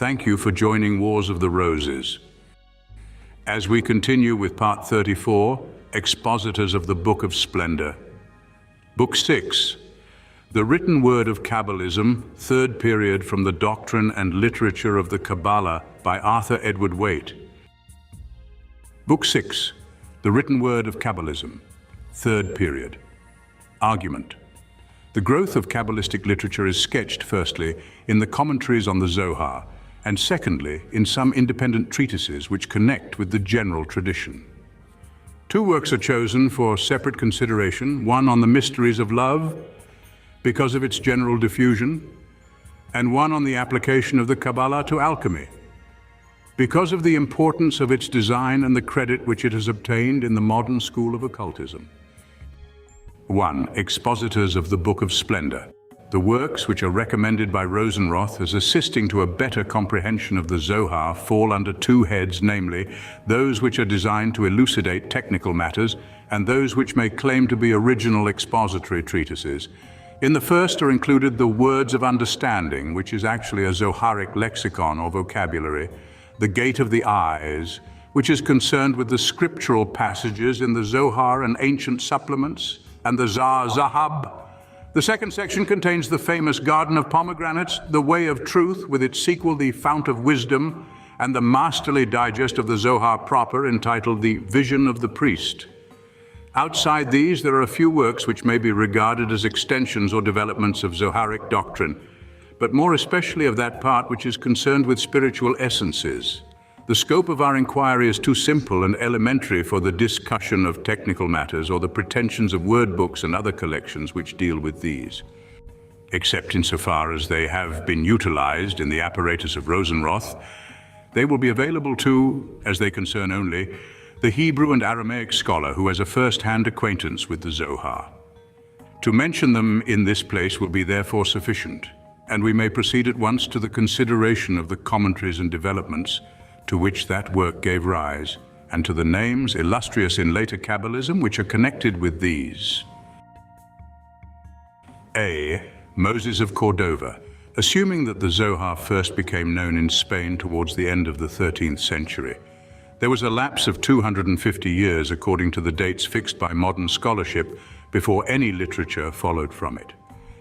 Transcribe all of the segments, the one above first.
Thank you for joining Wars of the Roses. As we continue with Part 34, Expositors of the Book of Splendour. Book 6, The Written Word of Kabalism, Third Period, from the Doctrine and Literature of the Kabalah by Arthur Edward Waite. Book 6, The Written Word of Kabalism, Third Period. Argument. The growth of Kabalistic literature is sketched, firstly, in the commentaries on the Zohar, and secondly, in some independent treatises which connect with the general tradition. Two works are chosen for separate consideration, one on the mysteries of love, because of its general diffusion, and one on the application of the Kabalah to alchemy, because of the importance of its design and the credit which it has obtained in the modern school of occultism. 1. Expositors of the Book of Splendour. The works which are recommended by Rosenroth as assisting to a better comprehension of the Zohar fall under two heads, namely, those which are designed to elucidate technical matters and those which may claim to be original expository treatises. In the first are included the Words of Understanding, which is actually a Zoharic lexicon or vocabulary, the Gate of the Eyes, which is concerned with the scriptural passages in the Zohar and ancient supplements, and the Zahab. The second section contains the famous Garden of Pomegranates, the Way of Truth with its sequel, the Fount of Wisdom, and the masterly digest of the Zohar proper entitled the Vision of the Priest. Outside these, there are a few works which may be regarded as extensions or developments of Zoharic doctrine, but more especially of that part which is concerned with spiritual essences. The scope of our inquiry is too simple and elementary for the discussion of technical matters or the pretensions of word books and other collections which deal with these. Except insofar as they have been utilized in the apparatus of Rosenroth, they will be available to, as they concern only, the Hebrew and Aramaic scholar who has a first-hand acquaintance with the Zohar. To mention them in this place will be therefore sufficient, and we may proceed at once to the consideration of the commentaries and developments to which that work gave rise, and to the names illustrious in later Kabalism which are connected with these. A. Moses of Cordova. Assuming that the Zohar first became known in Spain towards the end of the 13th century, there was a lapse of 250 years according to the dates fixed by modern scholarship before any literature followed from it.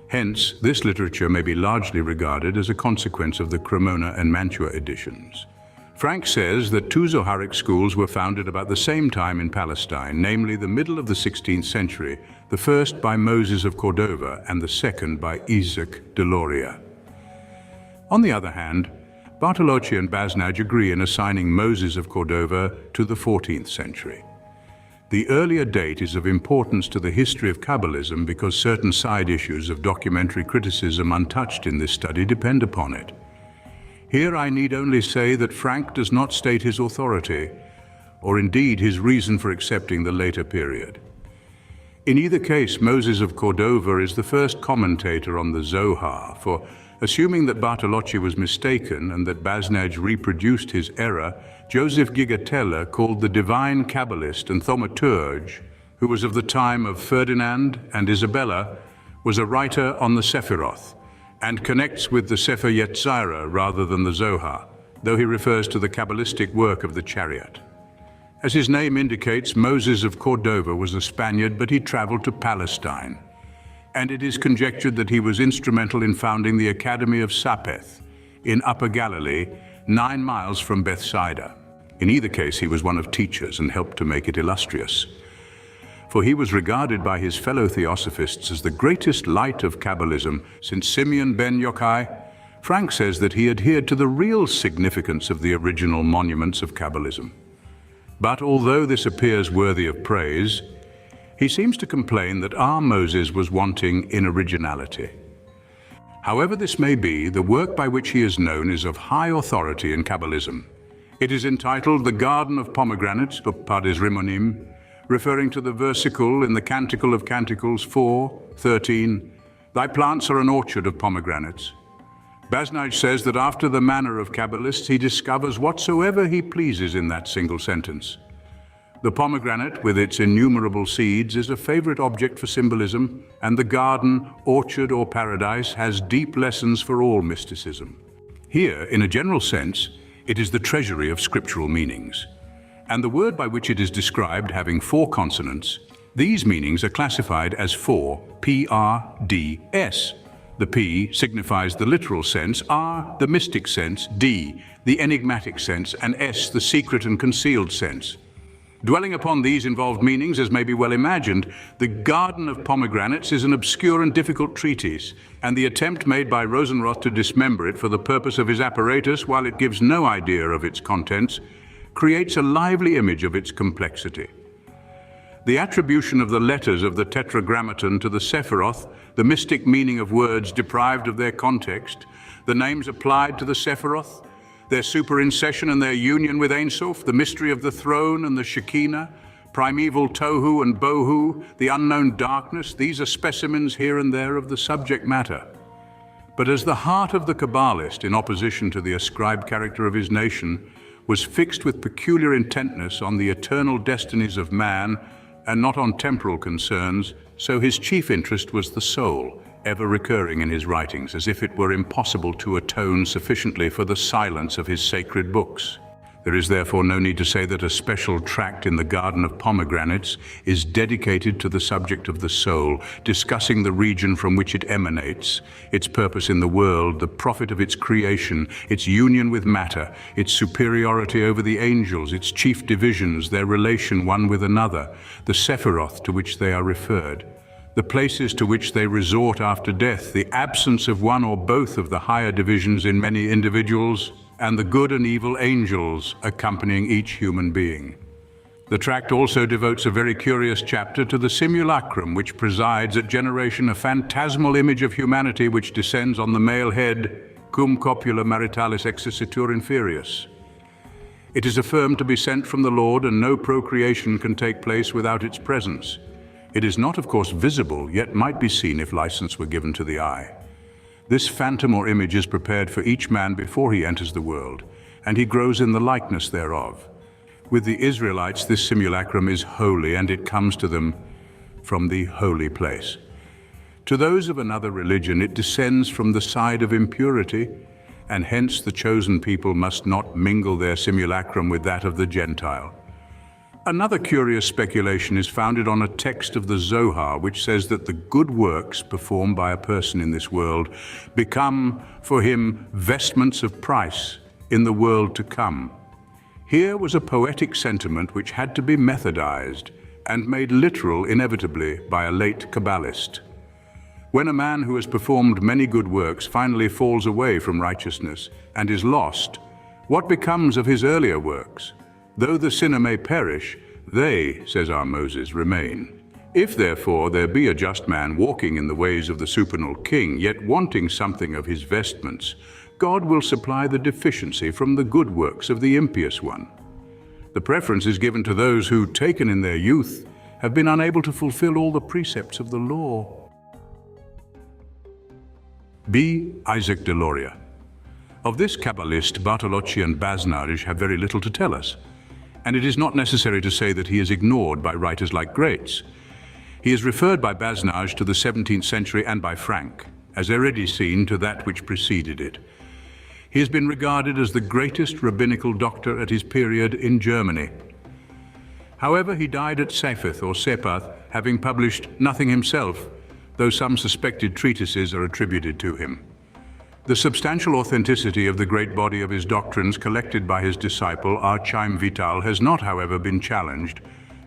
Hence, this literature may be largely regarded as a consequence of the Cremona and Mantua editions. Frank says that two Zoharic schools were founded about the same time in Palestine, namely the middle of the 16th century, the first by Moses of Cordova and the second by Isaac de Loria. On the other hand, Bartolocci and Basnage agree in assigning Moses of Cordova to the 14th century. The earlier date is of importance to the history of Kabalism because certain side issues of documentary criticism untouched in this study depend upon it. Here I need only say that Frank does not state his authority, or indeed his reason for accepting the later period. In either case, Moses of Cordova is the first commentator on the Zohar, for assuming that Bartolocci was mistaken and that Basnage reproduced his error, Joseph Gigatella, called the divine Kabbalist and thaumaturge, who was of the time of Ferdinand and Isabella, was a writer on the Sephiroth, and connects with the Sefer Yetzirah rather than the Zohar, though he refers to the Kabalistic work of the Chariot. As his name indicates, Moses of Cordova was a Spaniard, but he traveled to Palestine, and it is conjectured that he was instrumental in founding the Academy of Sapeth in Upper Galilee, 9 miles from Bethsaida. In either case, he was one of teachers and helped to make it illustrious, for he was regarded by his fellow theosophists as the greatest light of Kabalism since Simeon ben Yochai. Frank says that he adhered to the real significance of the original monuments of Kabalism. But although this appears worthy of praise, he seems to complain that our Moses was wanting in originality. However this may be, the work by which he is known is of high authority in Kabalism. It is entitled The Garden of Pomegranates, Pardes Rimonim, referring to the versicle in the Canticle of Canticles 4:13, "Thy plants are an orchard of pomegranates." Basnage says that after the manner of Kabbalists, he discovers whatsoever he pleases in that single sentence. The pomegranate, with its innumerable seeds, is a favorite object for symbolism, and the garden, orchard, or paradise has deep lessons for all mysticism. Here, in a general sense, it is the treasury of scriptural meanings. And the word by which it is described having 4 consonants, these meanings are classified as 4 P-R-D-S. The P signifies the literal sense, R the mystic sense, D the enigmatic sense, and S the secret and concealed sense. Dwelling upon these involved meanings, as may be well imagined, the Garden of Pomegranates is an obscure and difficult treatise, and the attempt made by Rosenroth to dismember it for the purpose of his apparatus, while it gives no idea of its contents, creates a lively image of its complexity. The attribution of the letters of the Tetragrammaton to the Sephiroth, the mystic meaning of words deprived of their context, the names applied to the Sephiroth, their superincession and their union with Ein Sof, the mystery of the throne and the Shekinah, primeval tohu and bohu, the unknown darkness, these are specimens here and there of the subject matter. But as the heart of the Kabbalist, in opposition to the ascribed character of his nation, was fixed with peculiar intentness on the eternal destinies of man and not on temporal concerns, so his chief interest was the soul, ever recurring in his writings, as if it were impossible to atone sufficiently for the silence of his sacred books. There is therefore no need to say that a special tract in the Garden of Pomegranates is dedicated to the subject of the soul, discussing the region from which it emanates, its purpose in the world, the profit of its creation, its union with matter, its superiority over the angels, its chief divisions, their relation one with another, the Sephiroth to which they are referred, the places to which they resort after death, the absence of one or both of the higher divisions in many individuals, and the good and evil angels accompanying each human being. The tract also devotes a very curious chapter to the simulacrum, which presides at generation, a phantasmal image of humanity which descends on the male head, cum copula maritalis exercitur inferius. It is affirmed to be sent from the Lord, and no procreation can take place without its presence. It is not, of course, visible, yet might be seen if license were given to the eye. This phantom or image is prepared for each man before he enters the world, and he grows in the likeness thereof. With the Israelites, this simulacrum is holy, and it comes to them from the holy place. To those of another religion, it descends from the side of impurity, and hence the chosen people must not mingle their simulacrum with that of the Gentile. Another curious speculation is founded on a text of the Zohar, which says that the good works performed by a person in this world become for him vestments of price in the world to come. Here was a poetic sentiment which had to be methodized and made literal inevitably by a late Kabbalist. When a man who has performed many good works finally falls away from righteousness and is lost, what becomes of his earlier works? Though the sinner may perish, they, says our Moses, remain. If therefore there be a just man walking in the ways of the supernal king, yet wanting something of his vestments, God will supply the deficiency from the good works of the impious one. The preference is given to those who, taken in their youth, have been unable to fulfill all the precepts of the law. B. Isaac de Loria. Of this Kabbalist, Bartolocci and Basnage have very little to tell us, and it is not necessary to say that he is ignored by writers like Graetz. He is referred by Basnage to the 17th century and by Frank, as already seen, to that which preceded it. He has been regarded as the greatest rabbinical doctor at his period in Germany. However, he died at Sephath or Sephath, having published nothing himself, though some suspected treatises are attributed to him. The substantial authenticity of the great body of his doctrines collected by his disciple Archaim Vital has not, however, been challenged,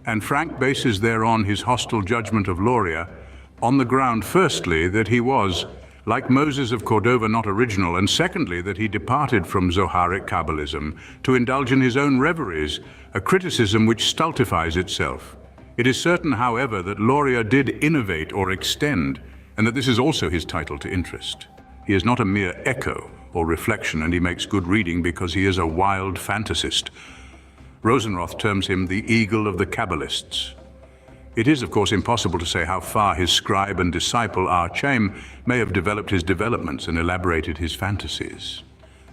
and Frank bases thereon his hostile judgment of Loria on the ground, firstly, that he was, like Moses of Cordova, not original, and secondly, that he departed from Zoharic Kabbalism to indulge in his own reveries, a criticism which stultifies itself. It is certain, however, that Loria did innovate or extend, and that this is also his title to interest. He is not a mere echo or reflection, and he makes good reading because he is a wild fantasist. Rosenroth terms him the eagle of the Kabbalists. It is, of course, impossible to say how far his scribe and disciple Archaim may have developed his developments and elaborated his fantasies.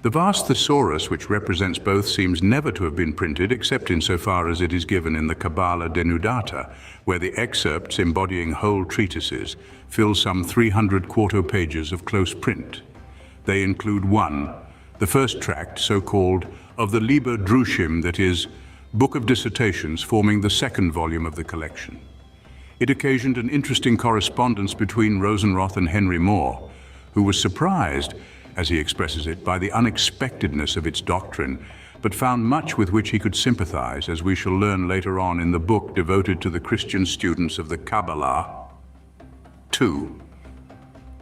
The vast thesaurus which represents both seems never to have been printed, except insofar as it is given in the Kabalah denudata, where the excerpts embodying whole treatises fill some 300 quarto pages of close print. They include 1. the first tract, so-called, of the Liber Drushim, that is, Book of Dissertations, forming the second volume of the collection. It occasioned an interesting correspondence between Rosenroth and Henry More, who was surprised, as he expresses it, by the unexpectedness of its doctrine, but found much with which he could sympathize, as we shall learn later on in the book devoted to the Christian students of the Kabalah. 2.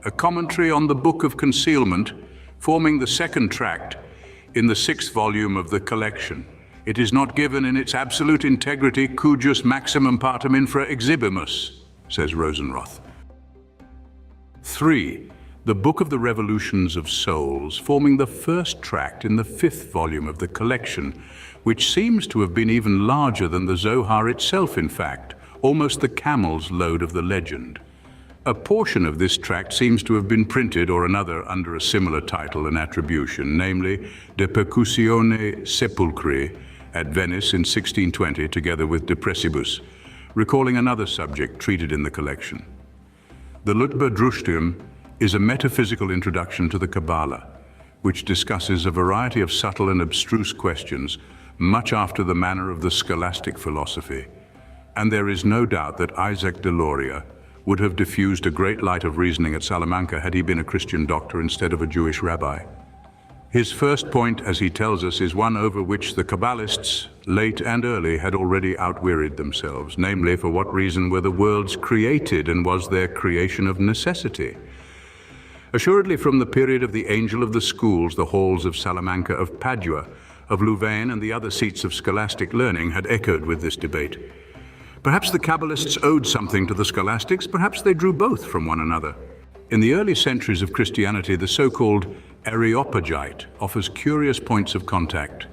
A commentary on the Book of Concealment, forming the second tract in the sixth volume of the collection. It is not given in its absolute integrity, cujus maximum partem infra exhibimus, says Rosenroth. 3. The Book of the Revolutions of Souls, forming the first tract in the fifth volume of the collection, which seems to have been even larger than the Zohar itself, in fact, almost the camel's load of the legend. A portion of this tract seems to have been printed, or another under a similar title and attribution, namely De Percussione Sepulchri, at Venice in 1620, together with De Precibus, recalling another subject treated in the collection. The Liber Drushim is a metaphysical introduction to the Kabalah, which discusses a variety of subtle and abstruse questions, much after the manner of the scholastic philosophy. And there is no doubt that Isaac de Loria would have diffused a great light of reasoning at Salamanca had he been a Christian doctor instead of a Jewish rabbi. His first point, as he tells us, is one over which the Kabbalists, late and early, had already outwearied themselves, namely, for what reason were the worlds created, and was their creation of necessity? Assuredly, from the period of the Angel of the Schools, the halls of Salamanca, of Padua, of Louvain, and the other seats of scholastic learning had echoed with this debate. Perhaps the Kabbalists owed something to the scholastics, perhaps they drew both from one another. In the early centuries of Christianity, the so-called Areopagite offers curious points of contact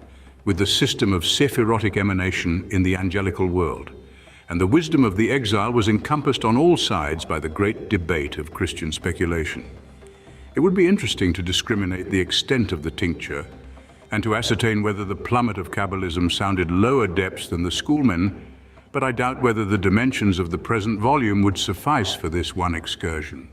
with the system of sephirotic emanation in the angelical world, and the wisdom of the exile was encompassed on all sides by the great debate of Christian speculation. It would be interesting to discriminate the extent of the tincture and to ascertain whether the plummet of Kabalism sounded lower depths than the schoolmen, but I doubt whether the dimensions of the present volume would suffice for this one excursion.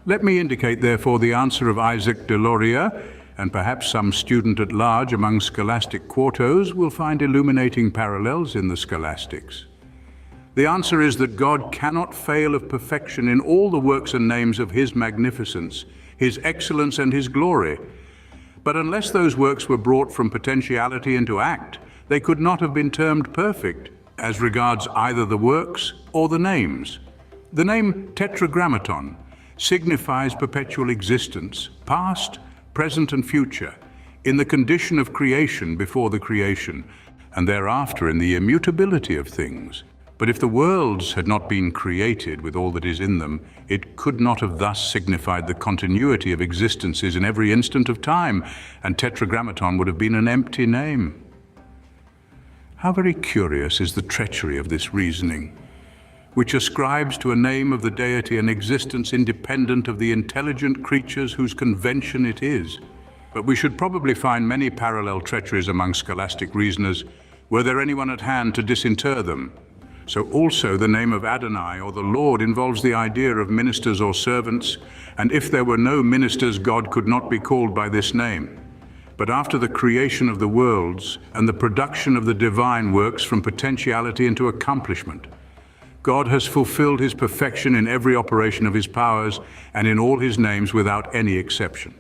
Let me indicate, therefore, the answer of Isaac de Loria, and perhaps some student at large among scholastic quartos will find illuminating parallels in the scholastics. The answer is that God cannot fail of perfection in all the works and names of His magnificence, His excellence and His glory. But unless those works were brought from potentiality into act, they could not have been termed perfect, as regards either the works or the names. The name Tetragrammaton signifies perpetual existence, past, present, and future, in the condition of creation before the creation, and thereafter in the immutability of things. But if the worlds had not been created with all that is in them, it could not have thus signified the continuity of existences in every instant of time, and Tetragrammaton would have been an empty name. How very curious is the treachery of this reasoning, which ascribes to a name of the deity an existence independent of the intelligent creatures whose convention it is. But we should probably find many parallel treacheries among scholastic reasoners, were there anyone at hand to disinter them. So also the name of Adonai, or the Lord, involves the idea of ministers or servants, and if there were no ministers, God could not be called by this name. But after the creation of the worlds and the production of the divine works from potentiality into accomplishment, God has fulfilled His perfection in every operation of His powers and in all His names without any exception.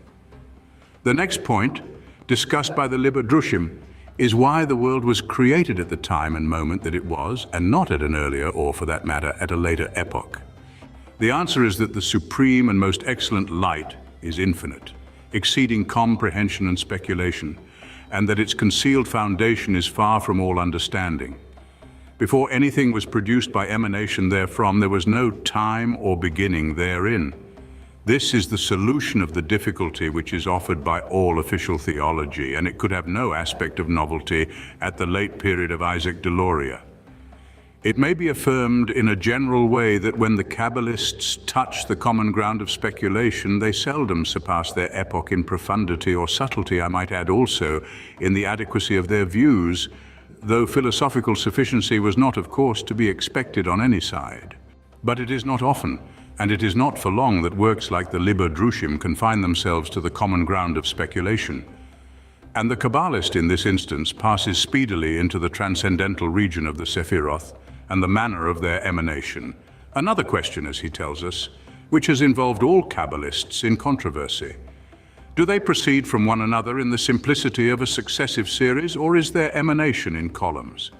The next point, discussed by the Liber Drushim, is why the world was created at the time and moment that it was, and not at an earlier, or for that matter, at a later epoch. The answer is that the supreme and most excellent light is infinite, exceeding comprehension and speculation, and that its concealed foundation is far from all understanding. Before anything was produced by emanation therefrom, there was no time or beginning therein. This is the solution of the difficulty which is offered by all official theology, and it could have no aspect of novelty at the late period of Isaac de Loria. It may be affirmed in a general way that when the Kabbalists touch the common ground of speculation, they seldom surpass their epoch in profundity or subtlety, I might add also, in the adequacy of their views, though philosophical sufficiency was not, of course, to be expected on any side. But it is not often, and it is not for long, that works like the Liber Drushim confine themselves to the common ground of speculation. and the Kabbalist in this instance passes speedily into the transcendental region of the Sephiroth and the manner of their emanation. Another question, as he tells us, which has involved all Kabbalists in controversy. Do they proceed from one another in the simplicity of a successive series, or is their emanation in columns?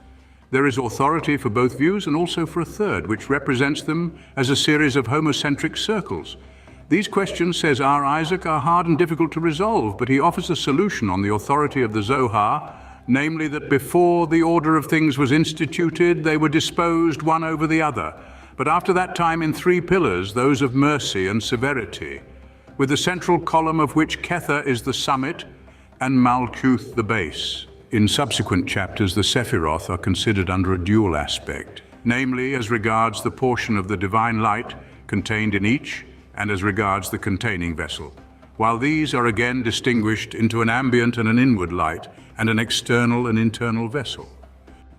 There is authority for both views and also for a third, which represents them as a series of homocentric circles. These questions, says R. Isaac, are hard and difficult to resolve, but he offers a solution on the authority of the Zohar, namely that before the order of things was instituted, they were disposed one over the other, but after that time in three pillars, those of mercy and severity, with the central column of which Kether is the summit and Malkuth the base. In subsequent chapters, the Sephiroth are considered under a dual aspect, namely as regards the portion of the divine light contained in each, and as regards the containing vessel, while these are again distinguished into an ambient and an inward light, and an external and internal vessel.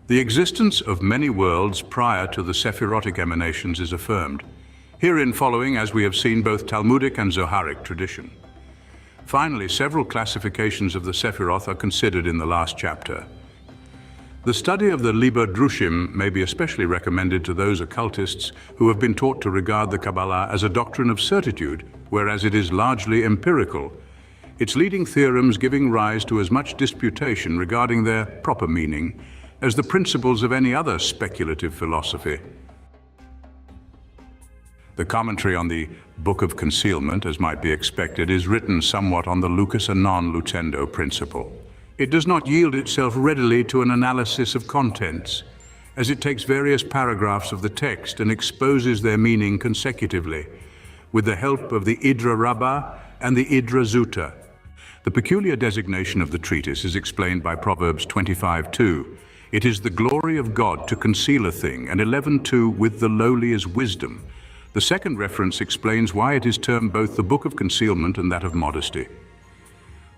The existence of many worlds prior to the Sephirotic emanations is affirmed, herein following, as we have seen, both Talmudic and Zoharic tradition. Finally, several classifications of the Sephiroth are considered in the last chapter. The study of the Liber Drushim may be especially recommended to those occultists who have been taught to regard the Kabalah as a doctrine of certitude, whereas it is largely empirical, its leading theorems giving rise to as much disputation regarding their proper meaning as the principles of any other speculative philosophy. The commentary on the Book of Concealment, as might be expected, is written somewhat on the lucus a non lucendo principle. It does not yield itself readily to an analysis of contents, as it takes various paragraphs of the text and exposes their meaning consecutively, with the help of the Idra Rabbah and the Idra Zuta. The peculiar designation of the treatise is explained by Proverbs 25:2. It is the glory of God to conceal a thing, and 11:2, with the lowly is wisdom. The second reference explains why it is termed both the Book of Concealment and that of Modesty.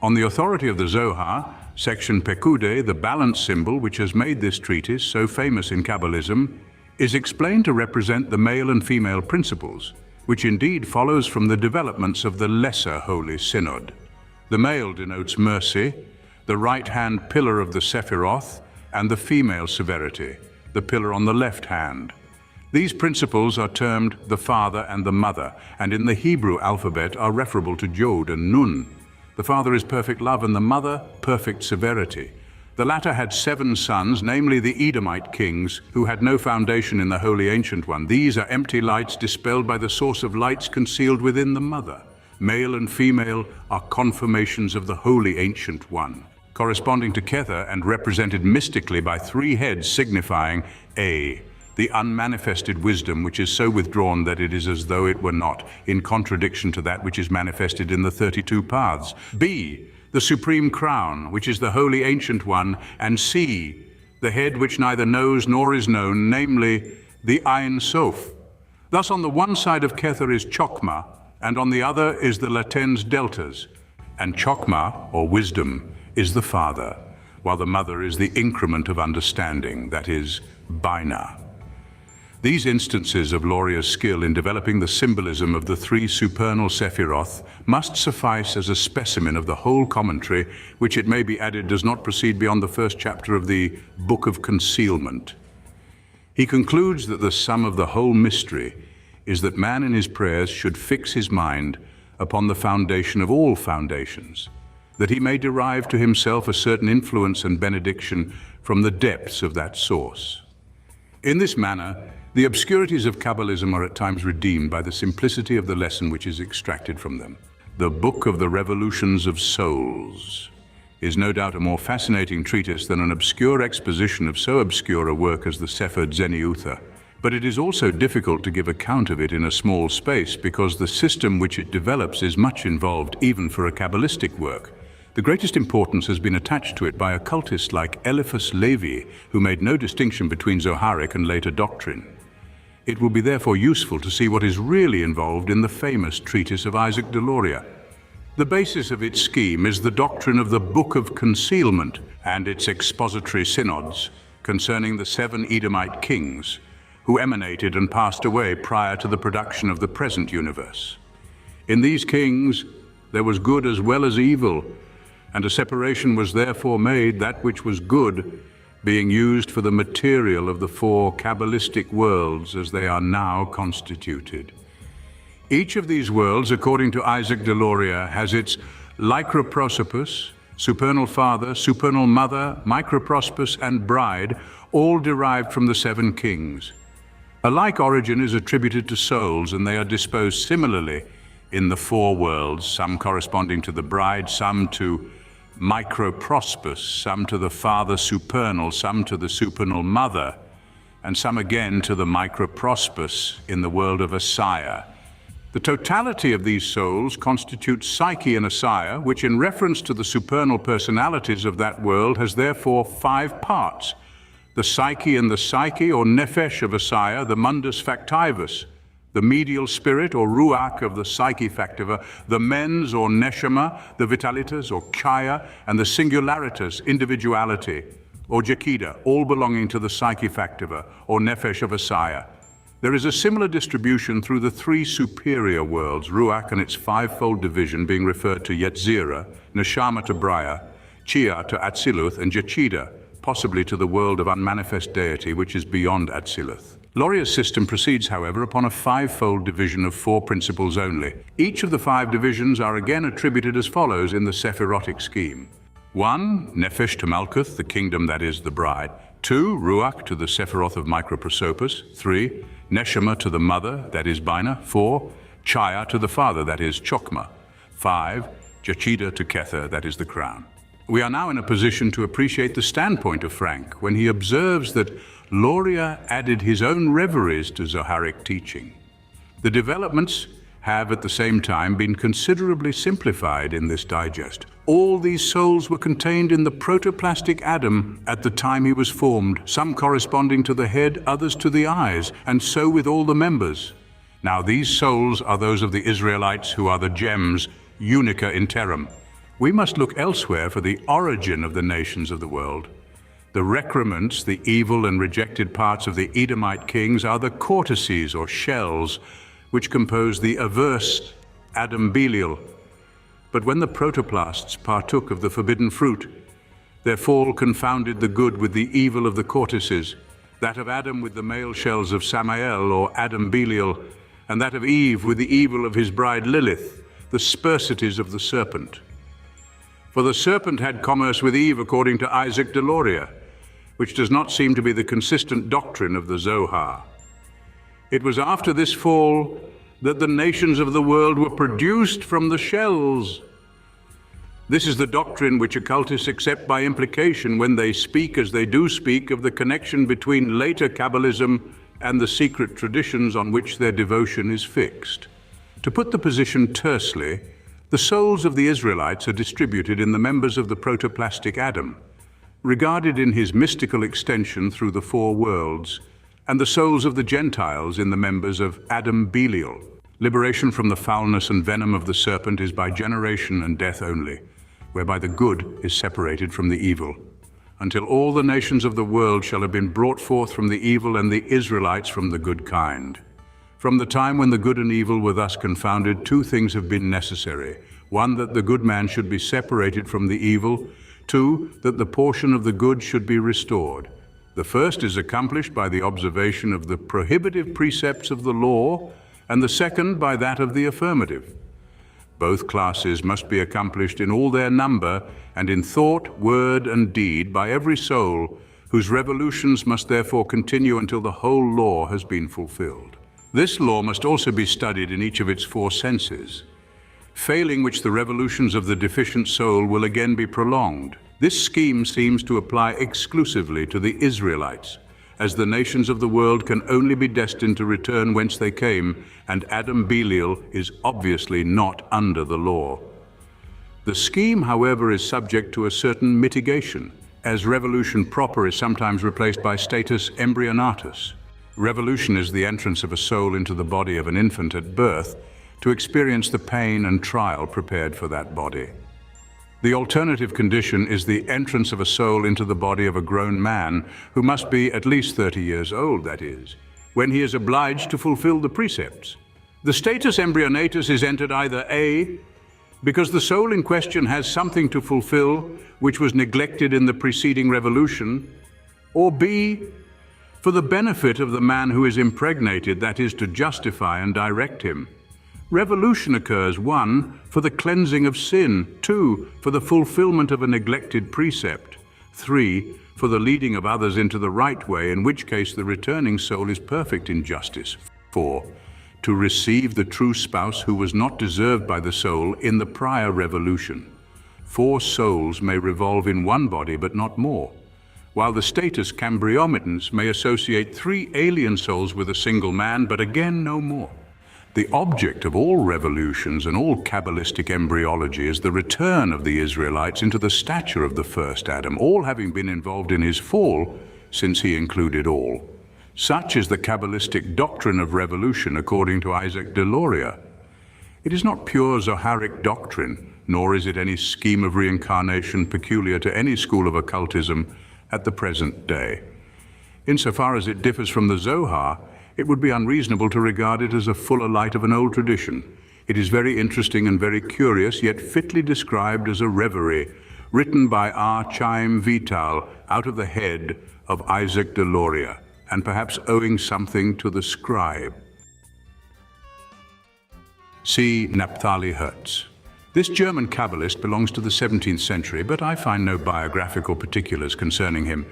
On the authority of the Zohar, section Pekude, the balance symbol which has made this treatise so famous in Kabalism, is explained to represent the male and female principles, which indeed follows from the developments of the Lesser Holy Synod. The male denotes mercy, the right-hand pillar of the Sephiroth, and the female severity, the pillar on the left hand. These principles are termed the father and the mother, and in the Hebrew alphabet are referable to Yod and Nun. The father is perfect love and the mother, perfect severity. The latter had 7 sons, namely the Edomite kings, who had no foundation in the Holy Ancient One. These are empty lights dispelled by the source of lights concealed within the mother. Male and female are confirmations of the Holy Ancient One, corresponding to Kether and represented mystically by 3 heads signifying A, the unmanifested wisdom which is so withdrawn that it is as though it were not, in contradiction to that which is manifested in the 32 paths. B, the supreme crown, which is the Holy Ancient One, and C, the head which neither knows nor is known, namely the Ein Sof. Thus on the one side of Kether is Chokmah, and on the other is the latens deltas, and Chokmah, or wisdom, is the father, while the mother is the increment of understanding, that is, Binah. These instances of Lauria's skill in developing the symbolism of the 3 supernal Sephiroth must suffice as a specimen of the whole commentary, which, it may be added, does not proceed beyond the first chapter of the Book of Concealment. He concludes that the sum of the whole mystery is that man in his prayers should fix his mind upon the foundation of all foundations, that he may derive to himself a certain influence and benediction from the depths of that source. In this manner, the obscurities of Kabalism are at times redeemed by the simplicity of the lesson which is extracted from them. The Book of the Revolutions of Souls is no doubt a more fascinating treatise than an obscure exposition of so obscure a work as the Sefer Zeniutha. But it is also difficult to give account of it in a small space because the system which it develops is much involved even for a Kabalistic work. The greatest importance has been attached to it by occultists like Eliphas Levi, who made no distinction between Zoharic and later Doctrine. It will be therefore useful to see what is really involved in the famous treatise of Isaac de Loria. The basis of its scheme is the doctrine of the Book of Concealment and its expository synods concerning the 7 Edomite kings who emanated and passed away prior to the production of the present universe. In these kings, there was good as well as evil, and a separation was therefore made, that which was good being used for the material of the four Kabalistic worlds as they are now constituted. Each of these worlds, according to Isaac de Loria, has its lycroprosopus, supernal father, supernal mother, microprospus, and bride, all derived from the seven kings. A like origin is attributed to souls, and they are disposed similarly in the four worlds, some corresponding to the bride, some to microprospus, some to the father supernal, some to the supernal mother, and some again to the microprospus in the world of Asaya. The totality of these souls constitutes psyche in Asaya, which in reference to the supernal personalities of that world has therefore 5 parts. The psyche in the psyche or nephesh of Asaya, the mundus factivus, the medial spirit or ruach of the psyche factiva, the mens or neshama, the vitalitas or chaya, and the singularitas, individuality, or jakida, all belonging to the psyche factiva or nephesh of Asaya. There is a similar distribution through the 3 superior worlds, ruach and its 5-fold division being referred to Yetzirah, neshama to Braya, chia to Atziluth, and jakida, possibly to the world of unmanifest deity, which is beyond Atziluth. Loria's system proceeds, however, upon a 5-fold division of 4 principles only. Each of the 5 divisions are again attributed as follows in the Sephirotic scheme. 1. Nephesh to Malkuth, the kingdom that is the bride. 2. Ruach to the Sephiroth of Microprosopus. 3. Neshama to the mother, that is Bina. 4. Chaya to the father, that is Chokma. 5. Jachida to Kether, that is the crown. We are now in a position to appreciate the standpoint of Frank when he observes that Loria added his own reveries to Zoharic teaching. The developments have at the same time been considerably simplified in this digest. All these souls were contained in the protoplastic Adam at the time he was formed, some corresponding to the head, others to the eyes, and so with all the members. Now these souls are those of the Israelites who are the gems, unica in terram. We must look elsewhere for the origin of the nations of the world. The recrements, the evil and rejected parts of the Edomite kings, are the cortices or shells, which compose the averse Adam Belial. But when the protoplasts partook of the forbidden fruit, their fall confounded the good with the evil of the cortices, that of Adam with the male shells of Samael or Adam Belial, and that of Eve with the evil of his bride Lilith, the spersities of the serpent. For the serpent had commerce with Eve according to Isaac de Loria, which does not seem to be the consistent doctrine of the Zohar. It was after this fall that the nations of the world were produced from the shells. This is the doctrine which occultists accept by implication when they speak, as they do speak, of the connection between later Kabalism and the secret traditions on which their devotion is fixed. To put the position tersely, the souls of the Israelites are distributed in the members of the protoplastic Adam, regarded in his mystical extension through the 4 worlds, and the souls of the Gentiles in the members of Adam Belial. Liberation from the foulness and venom of the serpent is by generation and death only, whereby the good is separated from the evil, until all the nations of the world shall have been brought forth from the evil and the Israelites from the good kind. From the time when the good and evil were thus confounded, 2 things have been necessary. 1, that the good man should be separated from the evil. 2, that the portion of the good should be restored. The first is accomplished by the observation of the prohibitive precepts of the law, and the second by that of the affirmative. Both classes must be accomplished in all their number, and in thought, word, and deed by every soul, whose revolutions must therefore continue until the whole law has been fulfilled. This law must also be studied in each of its 4 senses, failing which the revolutions of the deficient soul will again be prolonged. This scheme seems to apply exclusively to the Israelites, as the nations of the world can only be destined to return whence they came, and Adam Belial is obviously not under the law. The scheme, however, is subject to a certain mitigation, as revolution proper is sometimes replaced by status embryonatus. Revolution is the entrance of a soul into the body of an infant at birth to experience the pain and trial prepared for that body. The alternative condition is the entrance of a soul into the body of a grown man who must be at least 30 years old, that is, when he is obliged to fulfill the precepts. The status embryonatus is entered either A, because the soul in question has something to fulfill which was neglected in the preceding revolution, or B, for the benefit of the man who is impregnated, that is, to justify and direct him. Revolution occurs, 1, for the cleansing of sin, 2, for the fulfillment of a neglected precept, 3, for the leading of others into the right way, in which case the returning soul is perfect in justice, 4, to receive the true spouse who was not deserved by the soul in the prior revolution. 4 souls may revolve in one body, but not more, while the status cambriomitans may associate 3 alien souls with a single man, but again no more. The object of all revolutions and all Kabalistic embryology is the return of the Israelites into the stature of the first Adam, all having been involved in his fall, since he included all. Such is the Kabalistic doctrine of revolution according to Isaac de Loria. It is not pure Zoharic doctrine, nor is it any scheme of reincarnation peculiar to any school of occultism at the present day. Insofar as it differs from the Zohar, it would be unreasonable to regard it as a fuller light of an old tradition. It is very interesting and very curious, yet fitly described as a reverie, written by R. Chaim Vital out of the head of Isaac de Loria, and perhaps owing something to the scribe. See Naphtali Hertz. This German Kabbalist belongs to the 17th century, but I find no biographical particulars concerning him.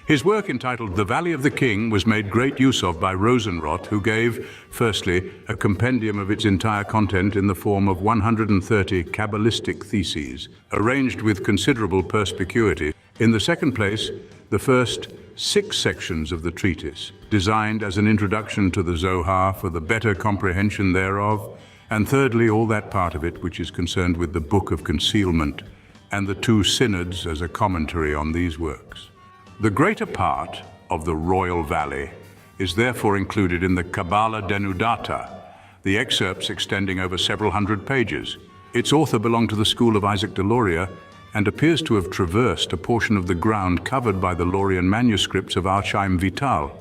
His work entitled The Valley of the King was made great use of by Rosenroth, who gave, firstly, a compendium of its entire content in the form of 130 Kabalistic theses, arranged with considerable perspicuity. In the second place, the first 6 sections of the treatise, designed as an introduction to the Zohar for the better comprehension thereof, and thirdly, all that part of it which is concerned with the Book of Concealment, and the 2 synods as a commentary on these works. The greater part of the Royal Valley is therefore included in the Kabalah Denudata, the excerpts extending over several hundred pages. Its author belonged to the school of Isaac de Loria and appears to have traversed a portion of the ground covered by the Lorian manuscripts of R. Chaim Vital.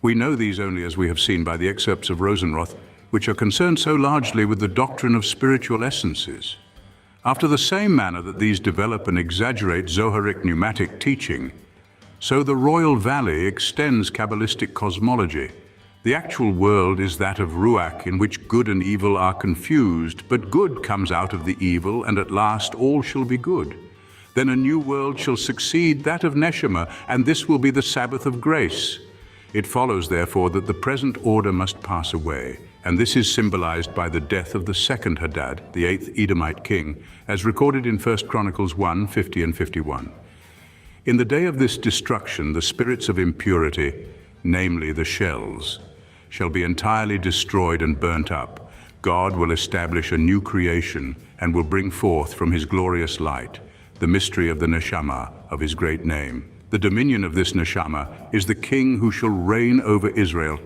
We know these only, as we have seen, by the excerpts of Rosenroth, which are concerned so largely with the doctrine of spiritual essences. After the same manner that these develop and exaggerate Zoharic pneumatic teaching, so the Royal Valley extends Kabbalistic cosmology. The actual world is that of Ruach, in which good and evil are confused, but good comes out of the evil, and at last all shall be good. Then a new world shall succeed that of Neshama, and this will be the Sabbath of grace. It follows, therefore, that the present order must pass away, and this is symbolized by the death of the second Hadad, the 8th Edomite king, as recorded in 1 Chronicles 1, 50 and 51. In the day of this destruction, the spirits of impurity, namely the shells, shall be entirely destroyed and burnt up. God will establish a new creation and will bring forth from his glorious light the mystery of the Neshama of his great name. The dominion of this Neshama is the king who shall reign over Israel.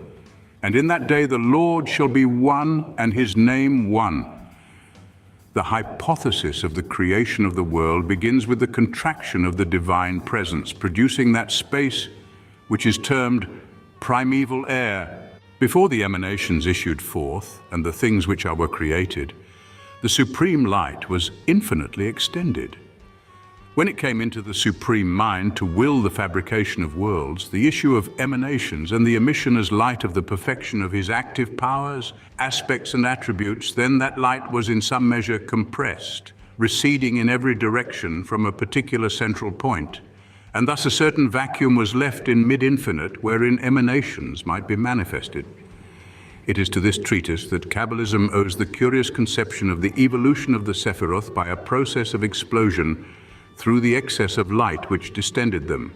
And in that day the Lord shall be one and his name one. The hypothesis of the creation of the world begins with the contraction of the divine presence, producing that space which is termed primeval air. Before the emanations issued forth and the things which were created, the supreme light was infinitely extended. When it came into the supreme mind to will the fabrication of worlds, the issue of emanations and the emission as light of the perfection of his active powers, aspects and attributes, then that light was in some measure compressed, receding in every direction from a particular central point, and thus a certain vacuum was left in mid-infinite wherein emanations might be manifested. It is to this treatise that Kabalism owes the curious conception of the evolution of the Sephiroth by a process of explosion through the excess of light which distended them.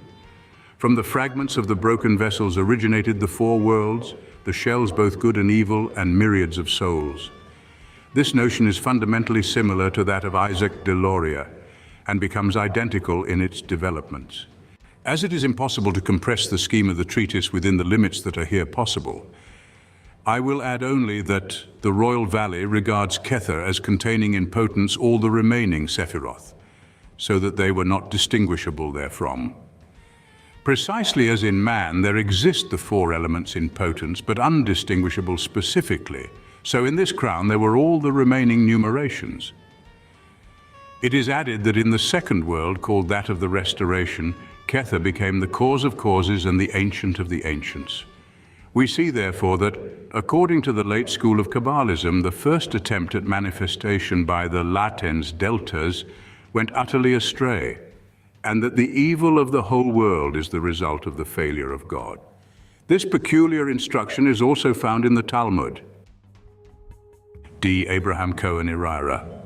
From the fragments of the broken vessels originated the 4 worlds, the shells both good and evil, and myriads of souls. This notion is fundamentally similar to that of Isaac de Loria, and becomes identical in its developments. As it is impossible to compress the scheme of the treatise within the limits that are here possible, I will add only that the Royal Valley regards Kether as containing in potence all the remaining Sephiroth, so that they were not distinguishable therefrom. Precisely as in man, there exist the 4 elements in potence, but undistinguishable specifically, so in this crown there were all the remaining numerations. It is added that in the second world, called that of the Restoration, Kether became the cause of causes and the ancient of the ancients. We see, therefore, that, according to the late school of Kabalism, the first attempt at manifestation by the latens deltas went utterly astray, and that the evil of the whole world is the result of the failure of God. This peculiar instruction is also found in the Talmud. D. Abraham Cohen Iraira.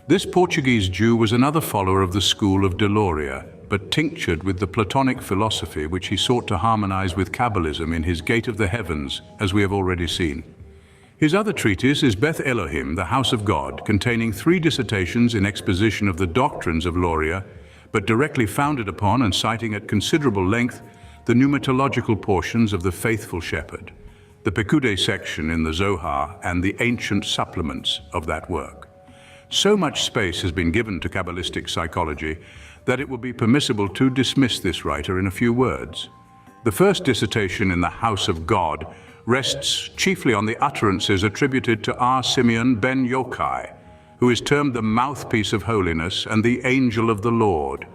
This Portuguese Jew was another follower of the school of Deloria, but tinctured with the Platonic philosophy which he sought to harmonize with Kabalism in his Gate of the Heavens, as we have already seen. His other treatise is Beth Elohim, the House of God, containing 3 dissertations in exposition of the doctrines of Loria, but directly founded upon and citing at considerable length the pneumatological portions of the Faithful Shepherd, the Pekude section in the Zohar, and the ancient supplements of that work. So much space has been given to Kabalistic psychology that it will be permissible to dismiss this writer in a few words. The first dissertation in the House of God rests chiefly on the utterances attributed to R. Simeon ben Yochai, who is termed the mouthpiece of holiness and the angel of the Lord.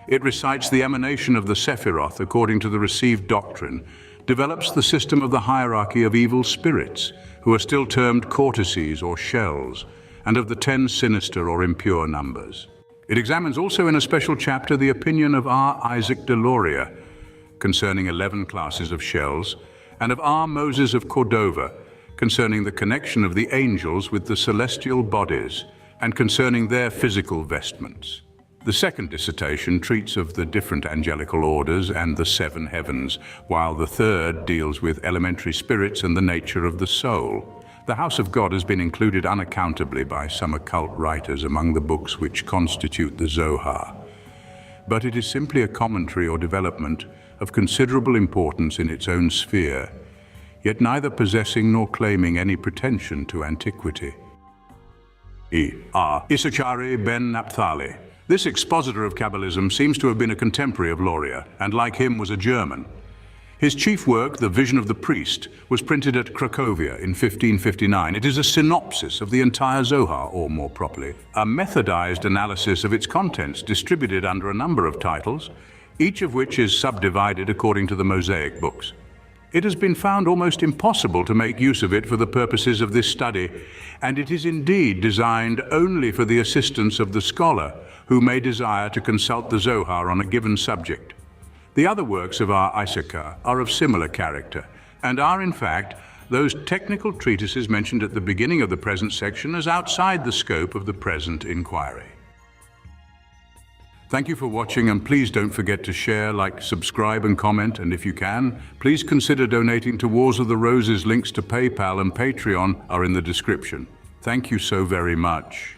It recites the emanation of the Sephiroth according to the received doctrine, develops the system of the hierarchy of evil spirits, who are still termed courtesies or shells, and of the 10 sinister or impure numbers. It examines also in a special chapter the opinion of R. Isaac de Loria concerning 11 classes of shells, and of R. Moses of Cordova concerning the connection of the angels with the celestial bodies and concerning their physical vestments. The second dissertation treats of the different angelical orders and the 7 heavens, while the third deals with elementary spirits and the nature of the soul. The House of God has been included unaccountably by some occult writers among the books which constitute the Zohar. But it is simply a commentary or development of considerable importance in its own sphere, yet neither possessing nor claiming any pretension to antiquity. R. Issachari ben Naphtali. This expositor of Kabalism seems to have been a contemporary of Loria, and like him was a German. His chief work, The Vision of the Priest, was printed at Cracovia in 1559. It is a synopsis of the entire Zohar, or more properly, a methodized analysis of its contents distributed under a number of titles, each of which is subdivided according to the Mosaic books. It has been found almost impossible to make use of it for the purposes of this study, and it is indeed designed only for the assistance of the scholar who may desire to consult the Zohar on a given subject. The other works of our Issachar are of similar character, and are in fact those technical treatises mentioned at the beginning of the present section as outside the scope of the present inquiry. Thank you for watching, and please don't forget to share, like, subscribe and comment, and if you can, please consider donating to Wars of the Roses. Links to PayPal and Patreon are in the description. Thank you so very much.